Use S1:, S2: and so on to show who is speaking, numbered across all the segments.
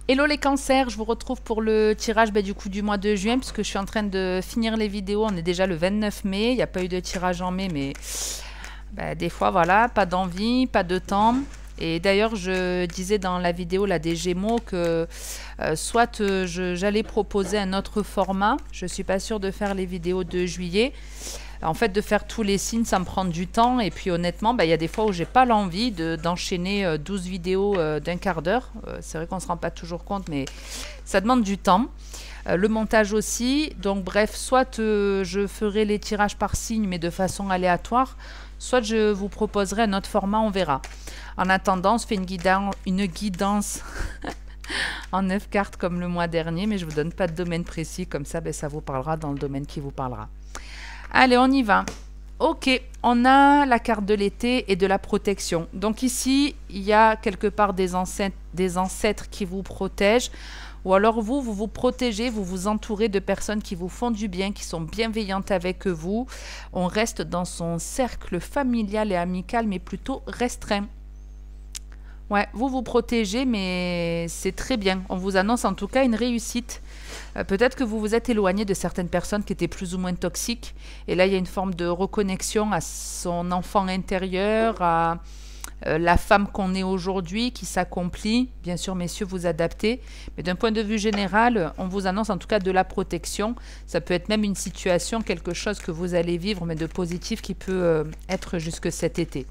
S1: Hello les cancers, je vous retrouve pour le tirage du coup du mois de juin puisque je suis en train de finir les vidéos. On est déjà le 29 mai, il n'y a pas eu de tirage en mai mais des fois voilà, pas d'envie, pas de temps. Et d'ailleurs je disais dans la vidéo là des Gémeaux que j'allais proposer un autre format. Je ne suis pas sûre de faire les vidéos de juillet. En fait, de faire tous les signes, ça me prend du temps. Et puis honnêtement, il y a des fois où j'ai pas l'envie d'enchaîner 12 vidéos d'un quart d'heure. C'est vrai qu'on se rend pas toujours compte, mais ça demande du temps. Le montage aussi. Donc bref, soit je ferai les tirages par signe, mais de façon aléatoire. Soit je vous proposerai un autre format, on verra. En attendant, on se fait une guidance en 9 cartes comme le mois dernier, mais je vous donne pas de domaine précis. Comme ça, ça vous parlera dans le domaine qui vous parlera. Allez, on y va. Ok, on a la carte de l'été et de la protection. Donc ici, il y a quelque part des ancêtres qui vous protègent. Ou alors vous vous protégez, vous vous entourez de personnes qui vous font du bien, qui sont bienveillantes avec vous. On reste dans son cercle familial et amical, mais plutôt restreint. Ouais, vous vous protégez, mais c'est très bien. On vous annonce en tout cas une réussite. Peut-être que vous vous êtes éloigné de certaines personnes qui étaient plus ou moins toxiques. Et là, il y a une forme de reconnexion à son enfant intérieur, à la femme qu'on est aujourd'hui qui s'accomplit. Bien sûr, messieurs, vous adaptez. Mais d'un point de vue général, on vous annonce en tout cas de la protection. Ça peut être même une situation, quelque chose que vous allez vivre, mais de positif qui peut être jusque cet été.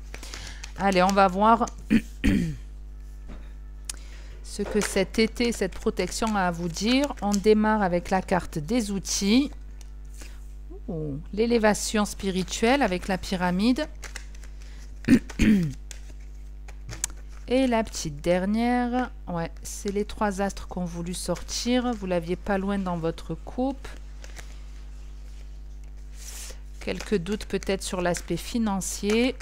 S1: Allez, on va voir ce que cet été, cette protection a à vous dire. On démarre avec la carte des outils. L'élévation spirituelle avec la pyramide. Et la petite dernière. Ouais, c'est les 3 astres qu'ont voulu sortir. Vous l'aviez pas loin dans votre coupe. Quelques doutes peut-être sur l'aspect financier.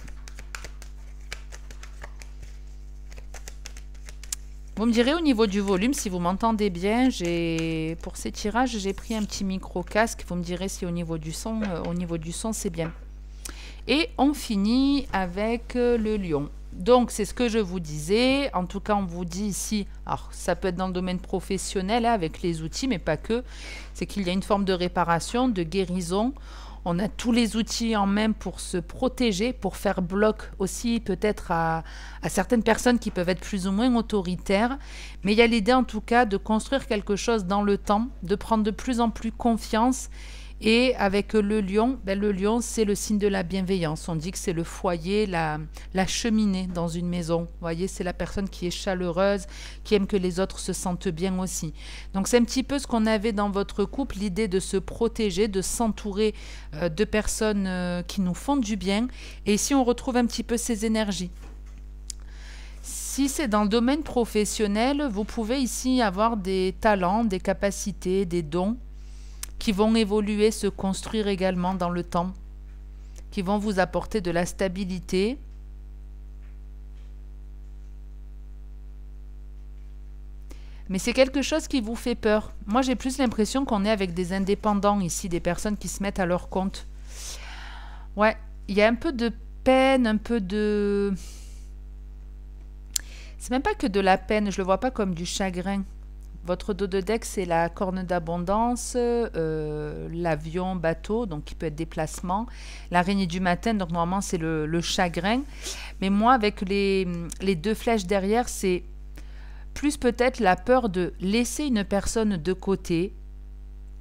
S1: Vous me direz au niveau du volume, si vous m'entendez bien, pour ces tirages, j'ai pris un petit micro-casque. Vous me direz si au niveau du son, c'est bien. Et on finit avec le lion. Donc, c'est ce que je vous disais. En tout cas, on vous dit ici, alors ça peut être dans le domaine professionnel, avec les outils, mais pas que. C'est qu'il y a une forme de réparation, de guérison. On a tous les outils en main pour se protéger, pour faire bloc aussi peut-être à certaines personnes qui peuvent être plus ou moins autoritaires. Mais il y a l'idée en tout cas de construire quelque chose dans le temps, de prendre de plus en plus confiance. Et avec le lion, le lion c'est le signe de la bienveillance. On dit que c'est le foyer, la cheminée dans une maison. Vous voyez, c'est la personne qui est chaleureuse, qui aime que les autres se sentent bien aussi. Donc c'est un petit peu ce qu'on avait dans votre couple, l'idée de se protéger, de s'entourer de personnes qui nous font du bien. Et ici on retrouve un petit peu ces énergies. Si c'est dans le domaine professionnel, vous pouvez ici avoir des talents, des capacités, des dons qui vont évoluer, se construire également dans le temps, qui vont vous apporter de la stabilité. Mais c'est quelque chose qui vous fait peur. Moi, j'ai plus l'impression qu'on est avec des indépendants ici, des personnes qui se mettent à leur compte. Ouais, il y a un peu de peine, un peu de... C'est même pas que de la peine, je le vois pas comme du chagrin. Votre dos de deck, c'est la corne d'abondance, l'avion, bateau, donc qui peut être déplacement. L'araignée du matin, donc normalement, c'est le chagrin. Mais moi, avec les 2 flèches derrière, c'est plus peut-être la peur de laisser une personne de côté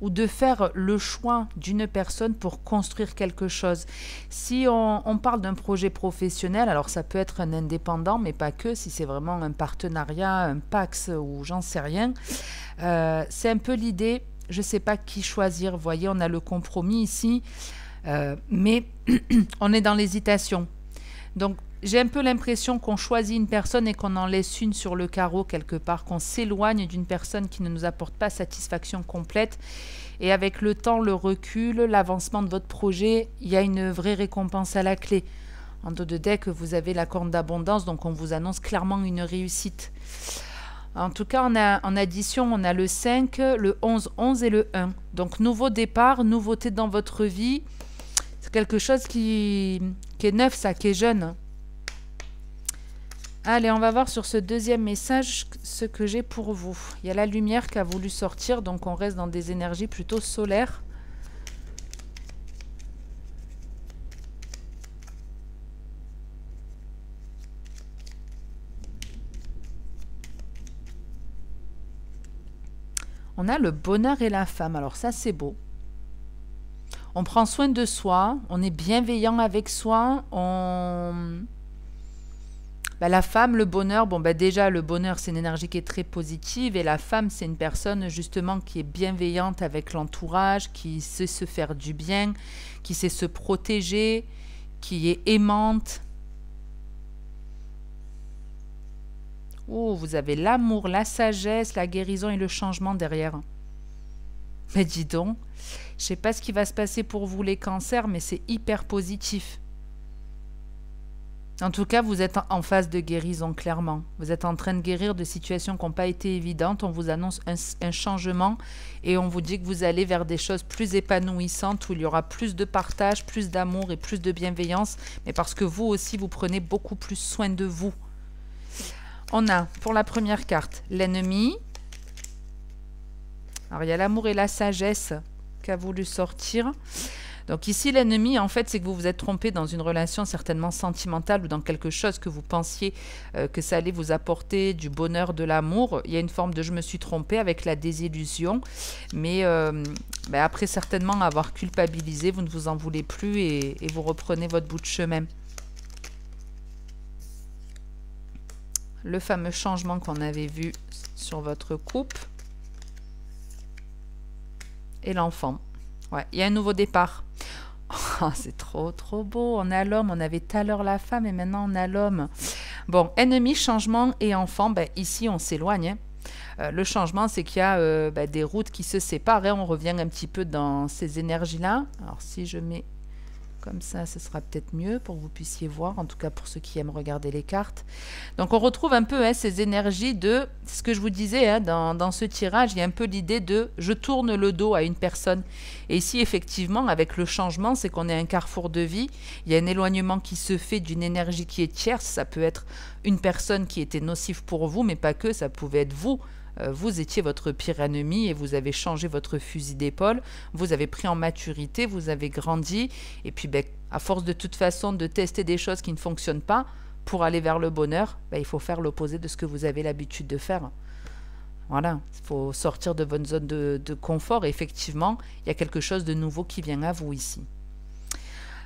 S1: ou de faire le choix d'une personne pour construire quelque chose. Si on parle d'un projet professionnel, alors ça peut être un indépendant, mais pas que, si c'est vraiment un partenariat, un Pax ou j'en sais rien. C'est un peu l'idée, je ne sais pas qui choisir. Vous voyez, on a le compromis ici, mais on est dans l'hésitation. Donc, j'ai un peu l'impression qu'on choisit une personne et qu'on en laisse une sur le carreau quelque part, qu'on s'éloigne d'une personne qui ne nous apporte pas satisfaction complète. Et avec le temps, le recul, l'avancement de votre projet, il y a une vraie récompense à la clé. En dos de deck, vous avez la corne d'abondance, donc on vous annonce clairement une réussite. En tout cas, en addition, on a le 5, le 11, 11 et le 1. Donc, nouveau départ, nouveauté dans votre vie. C'est quelque chose qui est neuf, ça, qui est jeune. Allez, on va voir sur ce deuxième message ce que j'ai pour vous. Il y a la lumière qui a voulu sortir, donc on reste dans des énergies plutôt solaires. On a le bonheur et la femme. Alors ça, c'est beau. On prend soin de soi, on est bienveillant avec soi, la femme, le bonheur, déjà le bonheur c'est une énergie qui est très positive et la femme c'est une personne justement qui est bienveillante avec l'entourage, qui sait se faire du bien, qui sait se protéger, qui est aimante. Oh, vous avez l'amour, la sagesse, la guérison et le changement derrière. Mais dis donc, je sais pas ce qui va se passer pour vous les cancers, mais c'est hyper positif. En tout cas, vous êtes en phase de guérison, clairement. Vous êtes en train de guérir de situations qui n'ont pas été évidentes. On vous annonce un changement et on vous dit que vous allez vers des choses plus épanouissantes où il y aura plus de partage, plus d'amour et plus de bienveillance. Mais parce que vous aussi, vous prenez beaucoup plus soin de vous. On a, pour la première carte, l'ennemi. Alors, il y a l'amour et la sagesse qui a voulu sortir. Donc ici, l'ennemi, en fait, c'est que vous vous êtes trompé dans une relation certainement sentimentale ou dans quelque chose que vous pensiez que ça allait vous apporter du bonheur, de l'amour. Il y a une forme de « je me suis trompé » avec la désillusion. Mais après certainement avoir culpabilisé, vous ne vous en voulez plus et vous reprenez votre bout de chemin. Le fameux changement qu'on avait vu sur votre couple. Et l'enfant. Ouais, il y a un nouveau départ. Oh, c'est trop, trop beau. On a l'homme. On avait tout à l'heure la femme et maintenant on a l'homme. Bon, ennemi, changement et enfant. Ici, on s'éloigne. Le changement, c'est qu'il y a des routes qui se séparent. Et on revient un petit peu dans ces énergies-là. Alors, si je mets comme ça, ce sera peut-être mieux pour que vous puissiez voir, en tout cas pour ceux qui aiment regarder les cartes. Donc on retrouve un peu ces énergies de, ce que je vous disais, dans ce tirage, il y a un peu l'idée de « je tourne le dos à une personne ». Et ici, effectivement, avec le changement, c'est qu'on est à un carrefour de vie. Il y a un éloignement qui se fait d'une énergie qui est tierce. Ça peut être une personne qui était nocive pour vous, mais pas que, ça pouvait être vous. Vous étiez votre pire ennemi et vous avez changé votre fusil d'épaule, vous avez pris en maturité, vous avez grandi et puis à force de toute façon de tester des choses qui ne fonctionnent pas pour aller vers le bonheur, il faut faire l'opposé de ce que vous avez l'habitude de faire. Voilà, il faut sortir de votre zone de confort et effectivement, il y a quelque chose de nouveau qui vient à vous ici.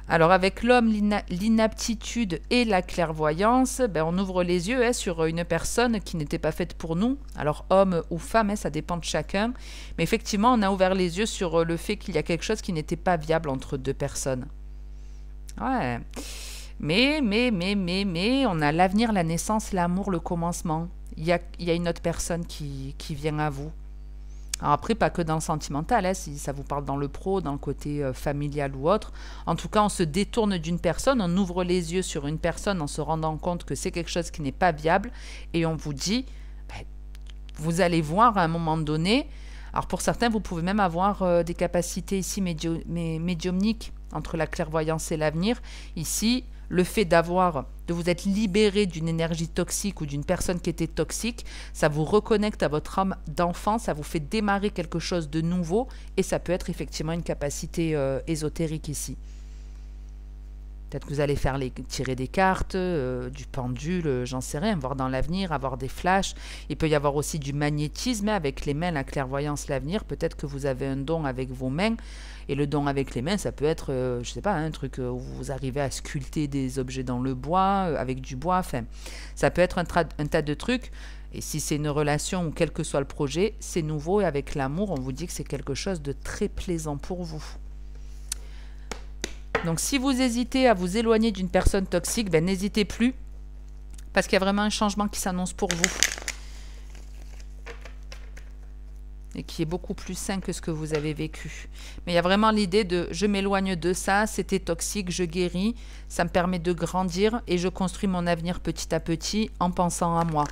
S1: Alors avec l'homme, l'inaptitude et la clairvoyance, on ouvre les yeux sur une personne qui n'était pas faite pour nous. Alors homme ou femme, ça dépend de chacun. Mais effectivement, on a ouvert les yeux sur le fait qu'il y a quelque chose qui n'était pas viable entre deux personnes. Ouais. Mais, on a l'avenir, la naissance, l'amour, le commencement. Il y a une autre personne qui vient à vous. Alors après, pas que dans le sentimental, si ça vous parle dans le pro, dans le côté familial ou autre. En tout cas, on se détourne d'une personne, on ouvre les yeux sur une personne en se rendant compte que c'est quelque chose qui n'est pas viable et on vous dit, vous allez voir à un moment donné. Alors pour certains, vous pouvez même avoir des capacités ici médiumniques entre la clairvoyance et l'avenir. Ici, le fait de vous être libéré d'une énergie toxique ou d'une personne qui était toxique, ça vous reconnecte à votre âme d'enfant, ça vous fait démarrer quelque chose de nouveau et ça peut être effectivement une capacité ésotérique ici. Peut-être que vous allez tirer des cartes, du pendule, j'en sais rien, voir dans l'avenir, avoir des flashs. Il peut y avoir aussi du magnétisme avec les mains, la clairvoyance, l'avenir. Peut-être que vous avez un don avec vos mains. Et le don avec les mains, ça peut être, je sais pas, un truc où vous arrivez à sculpter des objets dans le bois, avec du bois. Enfin, ça peut être un tas de trucs. Et si c'est une relation ou quel que soit le projet, c'est nouveau. Et avec l'amour, on vous dit que c'est quelque chose de très plaisant pour vous. Donc, si vous hésitez à vous éloigner d'une personne toxique, n'hésitez plus. Parce qu'il y a vraiment un changement qui s'annonce pour vous. Et qui est beaucoup plus sain que ce que vous avez vécu. Mais il y a vraiment l'idée de « je m'éloigne de ça, c'était toxique, je guéris, ça me permet de grandir et je construis mon avenir petit à petit en pensant à moi ».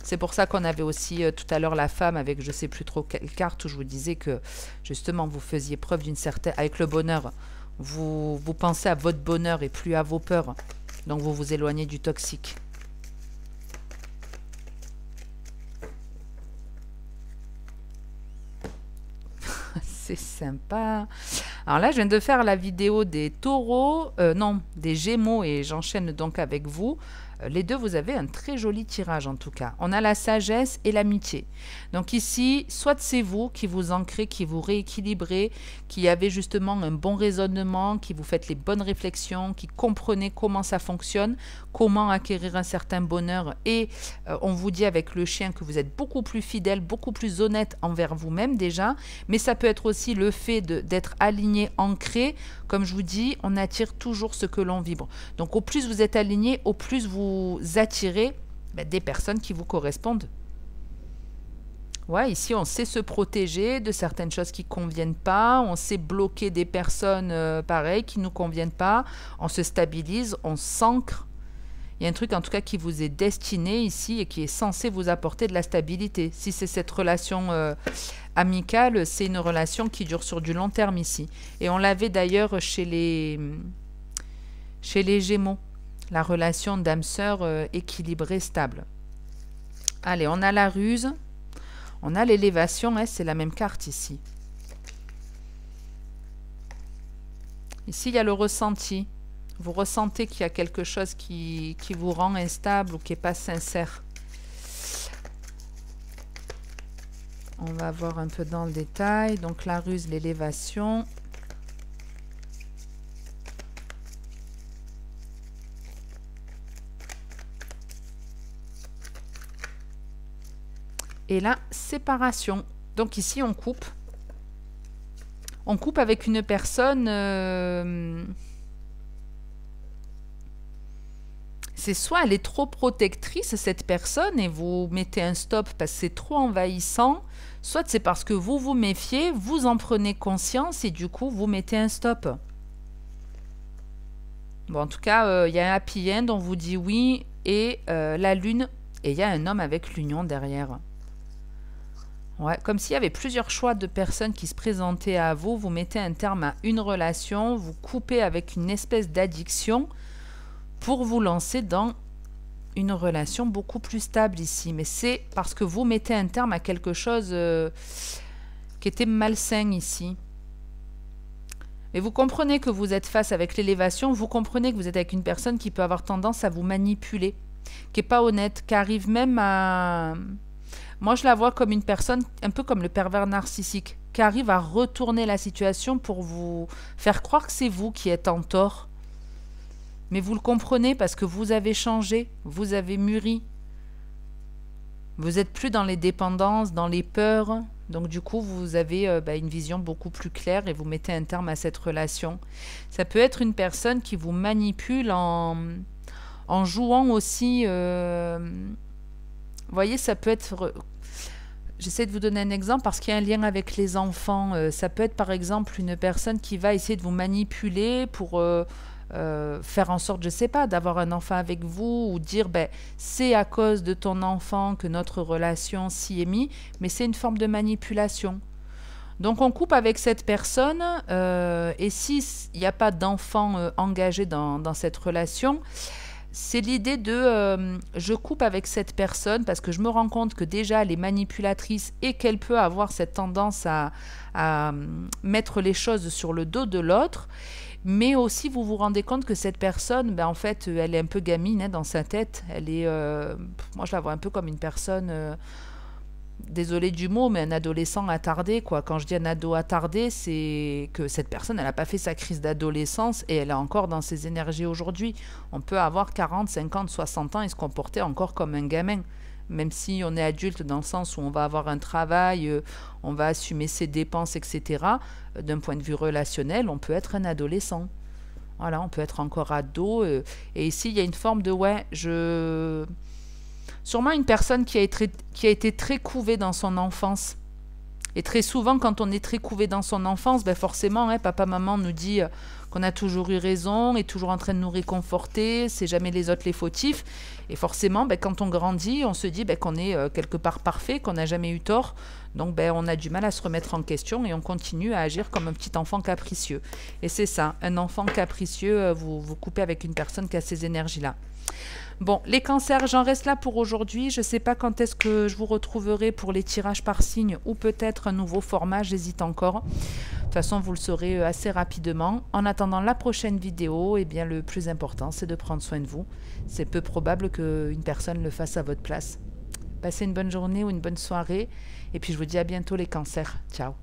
S1: C'est pour ça qu'on avait aussi tout à l'heure la femme avec je ne sais plus trop quelle carte où je vous disais que justement vous faisiez preuve d'une certaine... Avec le bonheur, vous pensez à votre bonheur et plus à vos peurs. Donc vous vous éloignez du toxique. C'est sympa. Alors là, je viens de faire la vidéo des taureaux, non, des gémeaux, et j'enchaîne donc avec vous. Les deux, vous avez un très joli tirage en tout cas. On a la sagesse et l'amitié. Donc ici, soit c'est vous qui vous ancrez, qui vous rééquilibrez, qui avez justement un bon raisonnement, qui vous faites les bonnes réflexions, qui comprenez comment ça fonctionne, comment acquérir un certain bonheur. Et on vous dit avec le chien que vous êtes beaucoup plus fidèle, beaucoup plus honnête envers vous-même déjà. Mais ça peut être aussi le fait d'être aligné, ancré. Comme je vous dis, on attire toujours ce que l'on vibre. Donc au plus vous êtes aligné, au plus vous attirez des personnes qui vous correspondent. Ouais, ici on sait se protéger de certaines choses qui ne conviennent pas, on sait bloquer des personnes pareilles qui ne nous conviennent pas, on se stabilise, on s'ancre. Il y a un truc en tout cas qui vous est destiné ici et qui est censé vous apporter de la stabilité. Si c'est cette relation amicale, c'est une relation qui dure sur du long terme ici. Et on l'avait d'ailleurs chez les Gémeaux. La relation d'âme-sœur équilibrée, stable. Allez, on a la ruse. On a l'élévation. Hein, c'est la même carte ici. Ici, il y a le ressenti. Vous ressentez qu'il y a quelque chose qui vous rend instable ou qui n'est pas sincère. On va voir un peu dans le détail. Donc, la ruse, l'élévation. Et là, séparation. Donc ici, on coupe. On coupe avec une personne... c'est soit elle est trop protectrice, cette personne, et vous mettez un stop parce que c'est trop envahissant, soit c'est parce que vous vous méfiez, vous en prenez conscience et du coup, vous mettez un stop. Bon, en tout cas, il y a un happy end, on vous dit oui, et la lune, et il y a un homme avec l'union derrière. Ouais, comme s'il y avait plusieurs choix de personnes qui se présentaient à vous. Vous mettez un terme à une relation, vous coupez avec une espèce d'addiction pour vous lancer dans une relation beaucoup plus stable ici. Mais c'est parce que vous mettez un terme à quelque chose qui était malsain ici. Et vous comprenez que vous êtes face avec l'élévation, vous comprenez que vous êtes avec une personne qui peut avoir tendance à vous manipuler, qui n'est pas honnête, qui arrive même à... Moi, je la vois comme une personne, un peu comme le pervers narcissique, qui arrive à retourner la situation pour vous faire croire que c'est vous qui êtes en tort. Mais vous le comprenez parce que vous avez changé, vous avez mûri. Vous n'êtes plus dans les dépendances, dans les peurs. Donc du coup, vous avez une vision beaucoup plus claire et vous mettez un terme à cette relation. Ça peut être une personne qui vous manipule en jouant aussi... vous voyez, ça peut être... J'essaie de vous donner un exemple parce qu'il y a un lien avec les enfants. Ça peut être par exemple une personne qui va essayer de vous manipuler pour faire en sorte, je ne sais pas, d'avoir un enfant avec vous ou dire c'est à cause de ton enfant que notre relation s'y est mise, mais c'est une forme de manipulation. Donc on coupe avec cette personne et s'il n'y a pas d'enfant engagé dans cette relation, c'est l'idée de je coupe avec cette personne parce que je me rends compte que déjà elle est manipulatrice et qu'elle peut avoir cette tendance à mettre les choses sur le dos de l'autre. Mais aussi vous vous rendez compte que cette personne, en fait, elle est un peu gamine dans sa tête. Elle est, moi je la vois un peu comme une personne... désolé du mot, mais un adolescent attardé, quoi. Quand je dis un ado attardé, c'est que cette personne, elle n'a pas fait sa crise d'adolescence et elle est encore dans ses énergies aujourd'hui. On peut avoir 40, 50, 60 ans et se comporter encore comme un gamin. Même si on est adulte dans le sens où on va avoir un travail, on va assumer ses dépenses, etc. D'un point de vue relationnel, on peut être un adolescent. Voilà, on peut être encore ado. Et ici, il y a une forme de, sûrement une personne qui a été très couvée dans son enfance. Et très souvent, quand on est très couvé dans son enfance, forcément, papa, maman nous dit qu'on a toujours eu raison, est toujours en train de nous réconforter, c'est jamais les autres les fautifs. Et forcément, quand on grandit, on se dit qu'on est quelque part parfait, qu'on n'a jamais eu tort. Donc on a du mal à se remettre en question et on continue à agir comme un petit enfant capricieux. Et c'est ça, un enfant capricieux, vous coupez avec une personne qui a ces énergies-là. Bon, les cancers, j'en reste là pour aujourd'hui. Je ne sais pas quand est-ce que je vous retrouverai pour les tirages par signe ou peut-être un nouveau format, j'hésite encore. De toute façon, vous le saurez assez rapidement. En attendant la prochaine vidéo, eh bien, le plus important, c'est de prendre soin de vous. C'est peu probable qu'une personne le fasse à votre place. Passez une bonne journée ou une bonne soirée. Et puis, je vous dis à bientôt les cancers. Ciao.